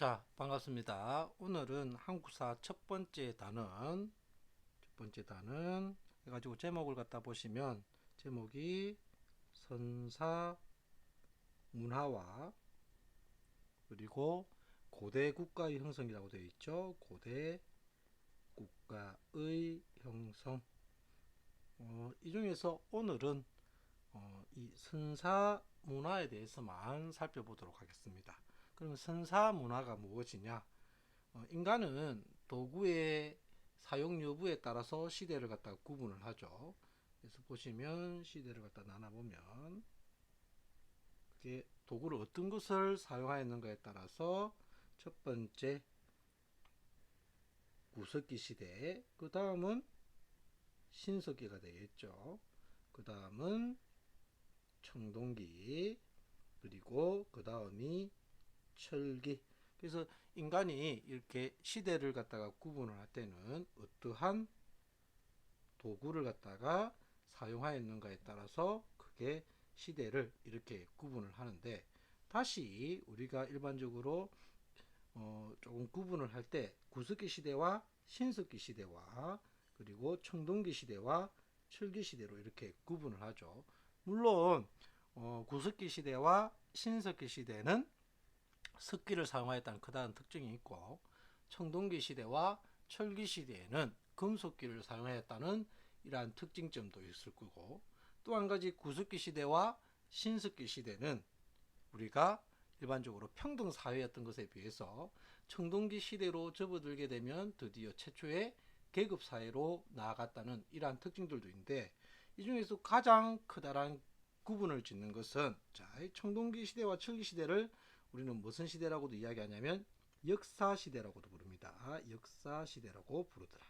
자, 반갑습니다. 오늘은 한국사 첫 번째 단은 해가지고 제목을 갖다 보시면 제목이 선사 문화와 그리고 고대 국가의 형성이라고 되어 있죠. 고대 국가의 형성. 이 중에서 오늘은 이 선사 문화에 대해서만 살펴보도록 하겠습니다. 그러면 선사 문화가 무엇이냐? 인간은 도구의 사용 여부에 따라서 시대를 갖다 구분을 하죠. 그래서 보시면 시대를 갖다 나눠보면 그게 도구를 어떤 것을 사용하였는가에 따라서 첫 번째 구석기 시대, 그 다음은 신석기가 되겠죠. 그 다음은 청동기, 그리고 그 다음이 철기. 그래서 인간이 이렇게 시대를 갖다가 구분을 할 때는 어떠한 도구를 갖다가 사용하였는가에 따라서 그게 시대를 이렇게 구분을 하는데, 다시 우리가 일반적으로 조금 구분을 할 때 구석기 시대와 신석기 시대와 그리고 청동기 시대와 철기 시대로 이렇게 구분을 하죠. 물론 구석기 시대와 신석기 시대는 석기를 사용하였다는 커다란 특징이 있고, 청동기 시대와 철기 시대에는 금속기를 사용하였다는 이러한 특징점도 있을 거고, 또 한 가지 구석기 시대와 신석기 시대는 우리가 일반적으로 평등 사회였던 것에 비해서 청동기 시대로 접어들게 되면 드디어 최초의 계급 사회로 나아갔다는 이러한 특징들도 있는데, 이 중에서 가장 커다란 구분을 짓는 것은, 자, 청동기 시대와 철기 시대를 우리는 무슨 시대라고도 이야기하냐면 역사 시대라고도 부릅니다. 역사 시대라고 부르더라.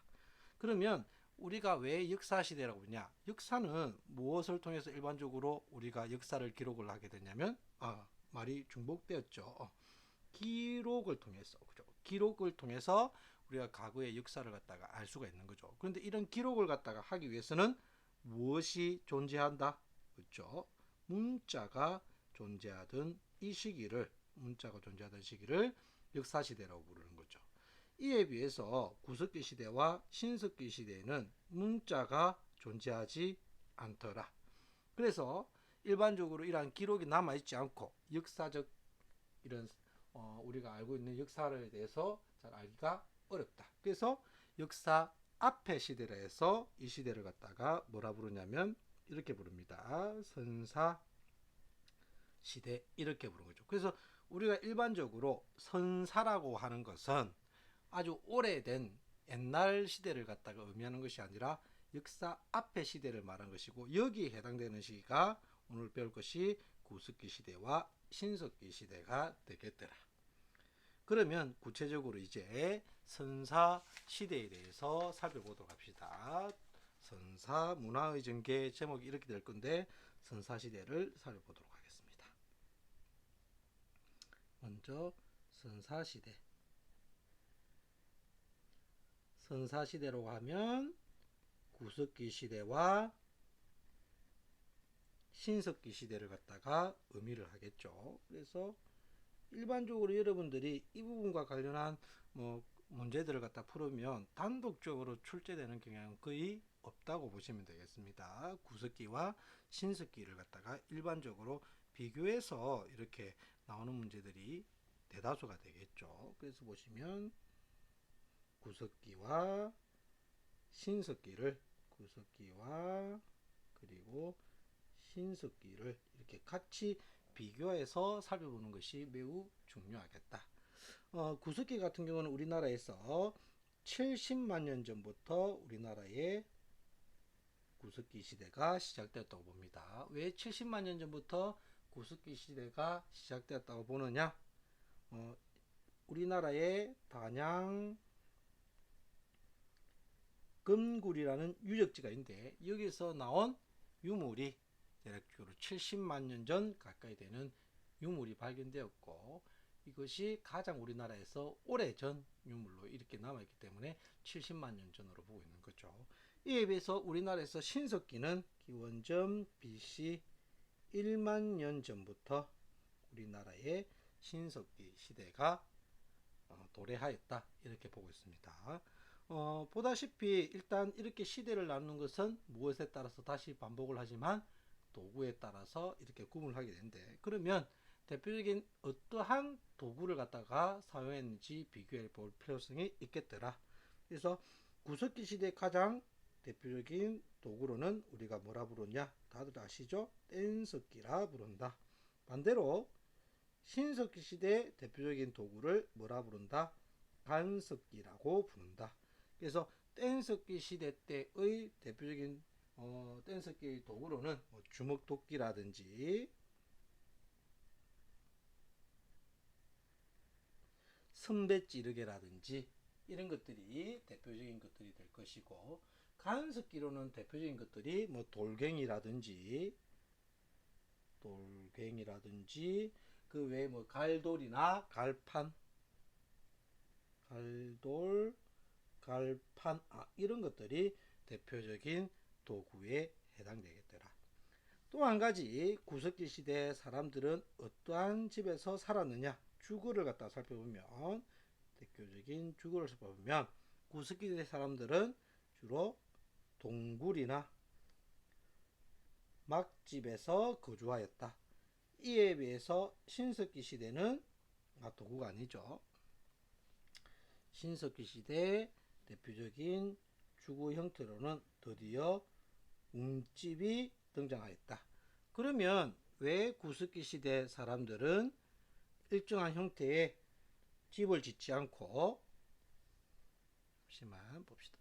그러면 우리가 왜 역사 시대라고 부르냐? 역사는 무엇을 통해서 일반적으로 우리가 역사를 기록을 하게 되냐면, 말이 중복되었죠. 기록을 통해서, 그죠? 기록을 통해서 우리가 과거의 역사를 갖다가 알 수가 있는 거죠. 그런데 이런 기록을 갖다가 하기 위해서는 무엇이 존재한다? 그렇죠? 문자가 존재하던 이 시기를, 역사시대라고 부르는 거죠. 이에 비해서 구석기 시대와 신석기 시대에는 문자가 존재하지 않더라. 그래서 일반적으로 이러한 기록이 남아있지 않고 역사적 이런 우리가 알고 있는 역사에 대해서 잘 알기가 어렵다. 그래서 역사 앞의 시대라 해서 이 시대를 갖다가 뭐라 부르냐면 이렇게 부릅니다. 선사 시대, 이렇게 부르는 거죠. 그래서 우리가 일반적으로 선사라고 하는 것은 아주 오래된 옛날 시대를 갖다가 의미하는 것이 아니라 역사 앞의 시대를 말하는 것이고, 여기에 해당되는 시기가 오늘 배울 것이 구석기 시대와 신석기 시대가 되겠더라. 그러면 구체적으로 이제 선사 시대에 대해서 살펴보도록 합시다. 선사 문화의 전개, 제목이 이렇게 될 건데 선사 시대를 살펴보도록 하겠습니다. 먼저 선사 시대. 선사 시대라고 하면 구석기 시대와 신석기 시대를 갖다가 의미를 하겠죠. 그래서 일반적으로 여러분들이 이 부분과 관련한 문제들을 갖다 풀으면 단독적으로 출제되는 경향은 거의 없다고 보시면 되겠습니다. 구석기와 신석기를 갖다가 일반적으로 비교해서 이렇게 나오는 문제들이 대다수가 되겠죠. 그래서 보시면 구석기와 구석기와 그리고 신석기를 이렇게 같이 비교해서 살펴보는 것이 매우 중요하겠다. 구석기 같은 경우는 우리나라에서 70만 년 전부터 우리나라의 구석기 시대가 시작되었다고 봅니다. 왜 70만 년 전부터 구석기 시대가 시작되었다고 보느냐? 우리나라의 단양 금굴이라는 유적지가 있는데, 여기서 나온 유물이 대략적으로 70만 년 전 가까이 되는 유물이 발견되었고, 이것이 가장 우리나라에서 오래전 유물로 이렇게 남아있기 때문에 70만 년 전으로 보고 있는 거죠. 이에 비해서 우리나라에서 신석기는 기원전 BC 1만 년 전부터 우리나라의 신석기 시대가 도래하였다 이렇게 보고 있습니다. 보다시피 일단 이렇게 시대를 나누는 것은 무엇에 따라서 다시 반복을 하지만 도구에 따라서 이렇게 구분을 하게 되는데, 그러면 대표적인 어떠한 도구를 갖다가 사용했는지 비교해 볼 필요성이 있겠더라. 그래서 구석기 시대 가장 대표적인 도구로는 우리가 뭐라 부르냐, 다들 아시죠? 뗀석기라 부른다. 반대로 신석기 시대 대표적인 도구를 뭐라 부른다? 간석기라고 부른다. 그래서 뗀석기 시대 때의 대표적인 뗀석기 도구로는 뭐 주먹도끼라든지 선배찌르개라든지 이런 것들이 대표적인 것들이 될 것이고, 간석기로는 대표적인 것들이 뭐 돌갱이라든지 그 외에 뭐 갈돌이나 갈판, 이런 것들이 대표적인 도구에 해당되겠더라. 또 한 가지, 구석기 시대 사람들은 어떠한 집에서 살았느냐, 주거를 갖다 살펴보면, 대표적인 주거를 살펴보면 구석기 시대 사람들은 주로 동굴이나 막집에서 거주하였다. 이에 비해서 신석기 시대는 도구가 아니죠. 신석기 시대 대표적인 주거 형태로는 드디어 움집이 등장하였다. 그러면 왜 구석기 시대 사람들은 일정한 형태의 집을 짓지 않고, 잠시만 봅시다.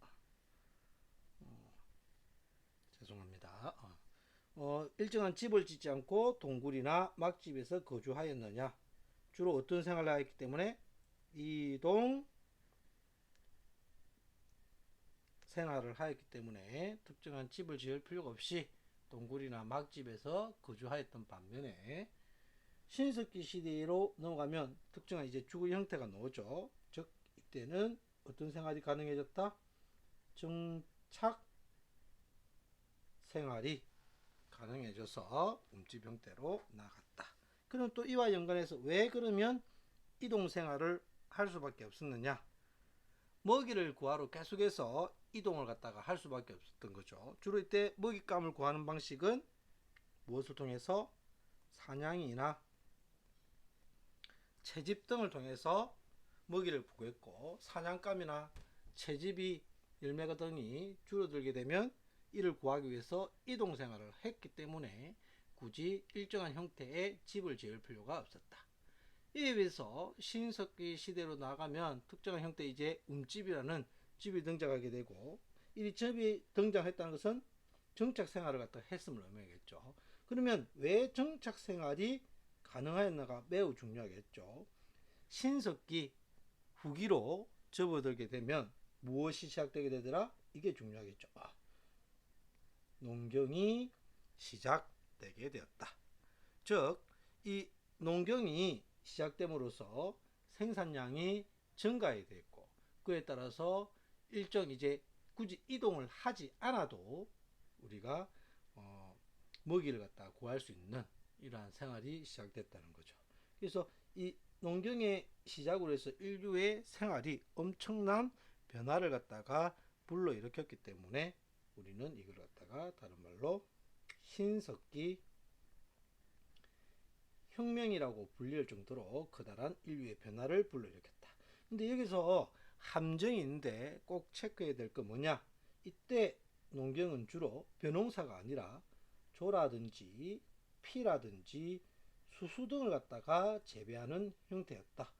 죄송합니다. 일정한 집을 짓지 않고 동굴이나 막집에서 거주하였느냐? 주로 어떤 생활을 하였기 때문에 이동 생활을 하였기 때문에 특정한 집을 지을 필요가 없이 동굴이나 막집에서 거주하였던 반면에, 신석기 시대로 넘어가면 특정한 이제 주거 형태가 나오죠. 즉 이때는 어떤 생활이 가능해졌다? 정착 생활이 가능해져서 움집 형태로 나갔다. 그럼 또 이와 연관해서 왜 그러면 이동 생활을 할 수밖에 없었느냐? 먹이를 구하러 계속해서 이동을 갖다가 할 수밖에 없었던 거죠. 주로 이때 먹잇감을 구하는 방식은 무엇을 통해서? 사냥이나 채집 등을 통해서 먹이를 구했고, 사냥감이나 채집이 열매가 등이 줄어들게 되면 이를 구하기 위해서 이동 생활을 했기 때문에 굳이 일정한 형태의 집을 지을 필요가 없었다. 이에 비해서 신석기 시대로 나가면 특정한 형태의 이제 움집이라는 집이 등장하게 되고, 이 집이 등장했다는 것은 정착 생활을 갖다 했음을 의미하겠죠. 그러면 왜 정착 생활이 가능하였나가 매우 중요하겠죠. 신석기 후기로 접어들게 되면 무엇이 시작되게 되더라? 이게 중요하겠죠. 농경이 시작되게 되었다. 즉, 이 농경이 시작됨으로써 생산량이 증가하게 됐고, 그에 따라서 일정 이제 굳이 이동을 하지 않아도 우리가 먹이를 갖다 구할 수 있는 이러한 생활이 시작됐다는 거죠. 그래서 이 농경의 시작으로 해서 인류의 생활이 엄청난 변화를 갖다가 불러일으켰기 때문에 우리는 이걸 갖다가 다른 말로 신석기 혁명이라고 불릴 정도로 커다란 인류의 변화를 불러일으켰다. 근데 여기서 함정이 있는데 꼭 체크해야 될 거 뭐냐? 이때 농경은 주로 벼농사가 아니라 조라든지 피라든지 수수 등을 갖다가 재배하는 형태였다.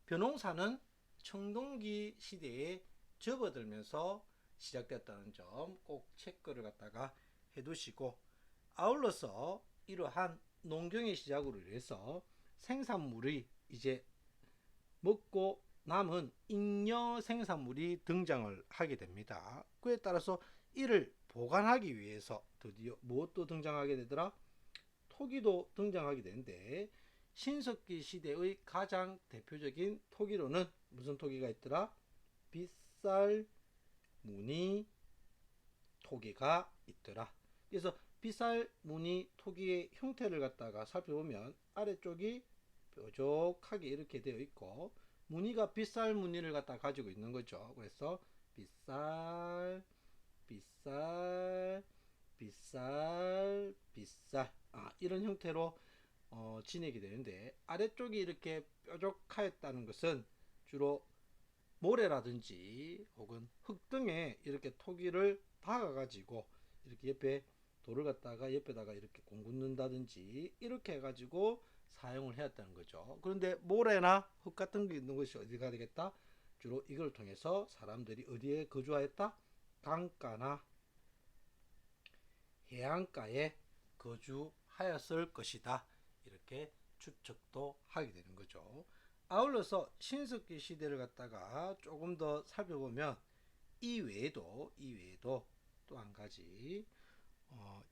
벼농사는 청동기 시대에 접어들면서 시작됐다는 점 꼭 체크를 갖다가 해두시고, 아울러서 이러한 농경의 시작으로 인해서 생산물이 이제 먹고 남은 잉여 생산물이 등장을 하게 됩니다. 그에 따라서 이를 보관하기 위해서 드디어 무엇도 등장하게 되더라? 토기도 등장하게 되는데, 신석기 시대의 가장 대표적인 토기로는 무슨 토기가 있더라? 빗살 무늬 토기가 있더라. 그래서 빗살 무늬 토기의 형태를 갖다가 살펴보면 아래쪽이 뾰족하게 이렇게 되어 있고, 무늬가 빗살 무늬를 갖다 가지고 있는 거죠. 그래서 빗살, 빗살, 빗살, 빗살. 이런 형태로 진행이 되는데, 아래쪽이 이렇게 뾰족하였다는 것은 주로 모래라든지 혹은 흙 등에 이렇게 토기를 박아 가지고 이렇게 옆에 돌을 갖다가 옆에다가 이렇게 공긋는다든지 이렇게 해가지고 사용을 해왔다는 거죠. 그런데 모래나 흙 같은 게 있는 것이 어디가 되겠다? 주로 이걸 통해서 사람들이 어디에 거주하였다? 강가나 해안가에 거주하였을 것이다. 이렇게 추측도 하게 되는 거죠. 아울러서 신석기 시대를 갖다가 조금 더 살펴보면 이 외에도 또 한 가지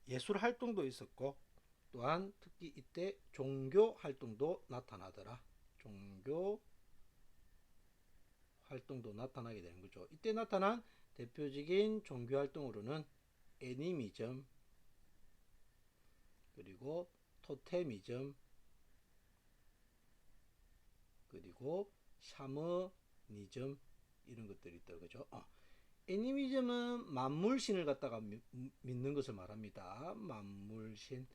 예술 활동도 있었고, 또한 특히 이때 종교 활동도 나타나더라. 종교 활동도 나타나게 되는 거죠. 이때 나타난 대표적인 종교 활동으로는 애니미즘, 그리고 토테미즘, 그리고 샤머니즘, 이런 것들이 있다 그죠. 애니미즘은 만물신을 갖다가 믿는 것을 말합니다. 만물신.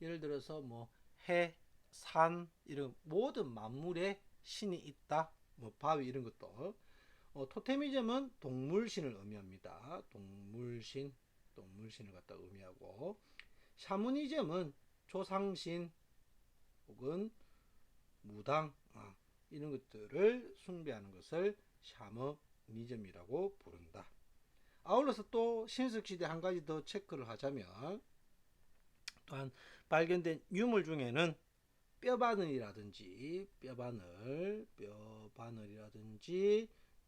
예를 들어서 뭐 해, 산, 이런 모든 만물에 신이 있다. 뭐 바위 이런 것도. 토테미즘은 동물신을 의미합니다. 동물신을 갖다 의미하고, 샤머니즘은 조상신 혹은 무당, 이런 것들을 숭배하는 것을 샤머니즘이라고 부른다. 아울러서 또 신석시대 한 가지 더 체크를 하자면, 또한 발견된 유물 중에는 뼈바늘이라든지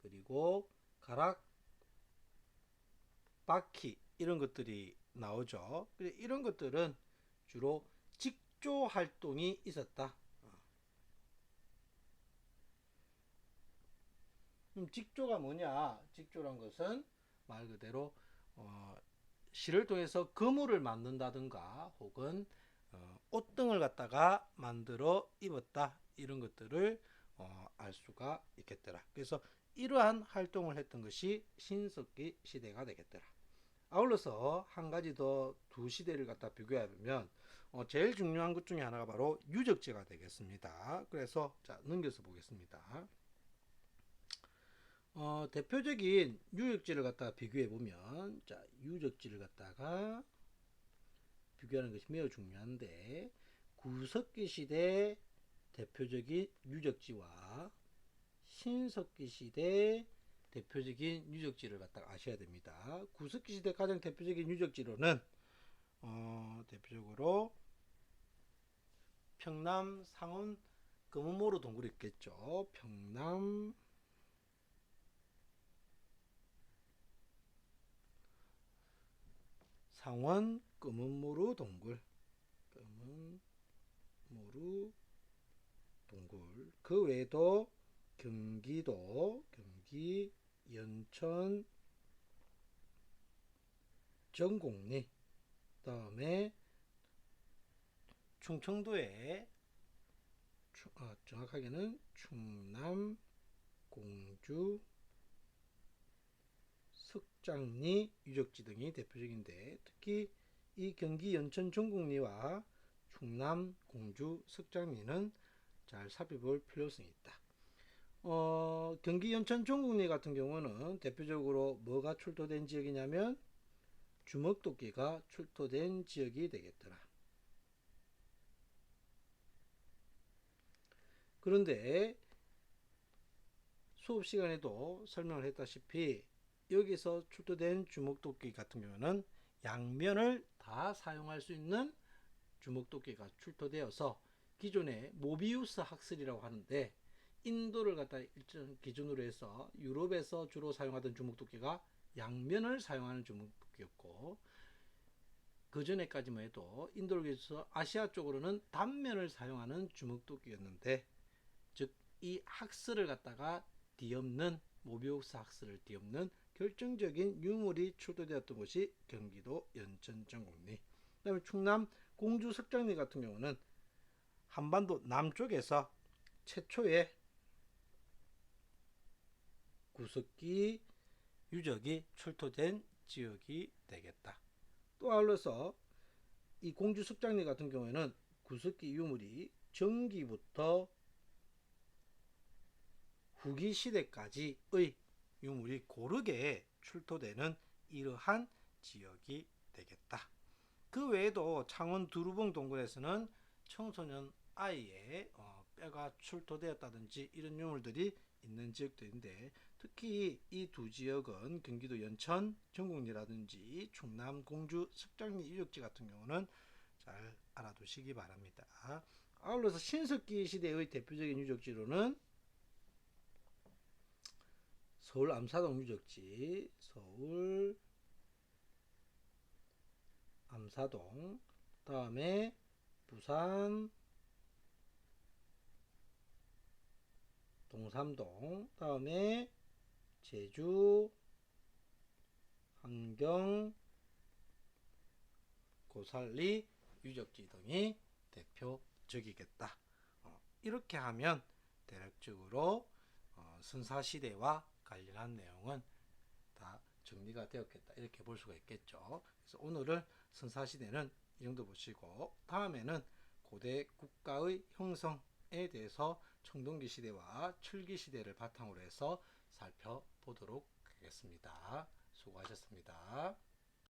그리고 가락, 바퀴, 이런 것들이 나오죠. 이런 것들은 주로 직조 활동이 있었다. 직조가 뭐냐? 직조란 것은 말 그대로 실을 통해서 그물을 만든다든가 혹은 옷 등을 갖다가 만들어 입었다, 이런 것들을 알 수가 있겠더라. 그래서 이러한 활동을 했던 것이 신석기 시대가 되겠더라. 아울러서 한 가지 더 두 시대를 갖다 비교해보면 제일 중요한 것 중에 하나가 바로 유적지가 되겠습니다. 그래서 자, 넘겨서 보겠습니다. 대표적인 유적지를 갖다가 비교해 보면, 자, 유적지를 갖다가 비교하는 것이 매우 중요한데, 구석기 시대 대표적인 유적지와 신석기 시대 대표적인 유적지를 갖다가 아셔야 됩니다. 구석기 시대 가장 대표적인 유적지로는 대표적으로 평남 상원 금은모루 동굴이 있겠죠. 평남 상원 금은모루 동굴, 금은모루 동굴. 그 외에도 경기도, 경기 연천 전곡리, 다음에 충청도에 정확하게는 충남 공주 석장리 유적지 등이 대표적인데, 특히 이 경기 연천 전곡리와 충남 공주 석장리는 잘 살펴볼 필요성이 있다. 경기 연천 전곡리 같은 경우는 대표적으로 뭐가 출토된 지역이냐면 주먹도끼가 출토된 지역이 되겠더라. 그런데 수업 시간에도 설명을 했다시피 여기서 출토된 주먹도끼 같은 경우는 양면을 다 사용할 수 있는 주먹도끼가 출토되어서 기존의 모비우스 학설이라고 하는데, 인도를 갖다 일정 기준으로 해서 유럽에서 주로 사용하던 주먹도끼가 양면을 사용하는 주먹도끼였고, 그 전에까지만 해도 인도를 위해서 아시아 쪽으로는 단면을 사용하는 주먹도끼였는데, 즉 이 학설을 갖다가 뒤엎는, 모비우스 학설을 뒤엎는 결정적인 유물이 출토되었던 곳이 경기도 연천 전곡리. 그 다음에 충남 공주 석장리 같은 경우는 한반도 남쪽에서 최초의 구석기 유적이 출토된 지역이 되겠다. 또 아울러서 이 공주 습장리 같은 경우에는 구석기 유물이 전기부터 후기 시대까지의 유물이 고르게 출토되는 이러한 지역이 되겠다. 그 외에도 창원 두루봉 동굴에서는 청소년 아이의 뼈가 출토되었다든지 이런 유물들이 있는 지역들인데, 특히 이 두 지역은 경기도 연천 정곡리라든지 충남 공주 습장리 유적지 같은 경우는 잘 알아두시기 바랍니다. 아울러서 신석기 시대의 대표적인 유적지로는 서울 암사동 유적지, 서울 암사동, 다음에 부산 동삼동, 다음에 제주 함경 고살리 유적지 등이 대표적이겠다. 이렇게 하면 대략적으로 선사시대와 관련한 내용은 다 정리가 되었겠다, 이렇게 볼 수가 있겠죠. 그래서 오늘은 선사시대는 이 정도 보시고, 다음에는 고대 국가의 형성에 대해서 청동기 시대와 철기 시대를 바탕으로 해서 살펴보도록 하겠습니다. 수고하셨습니다.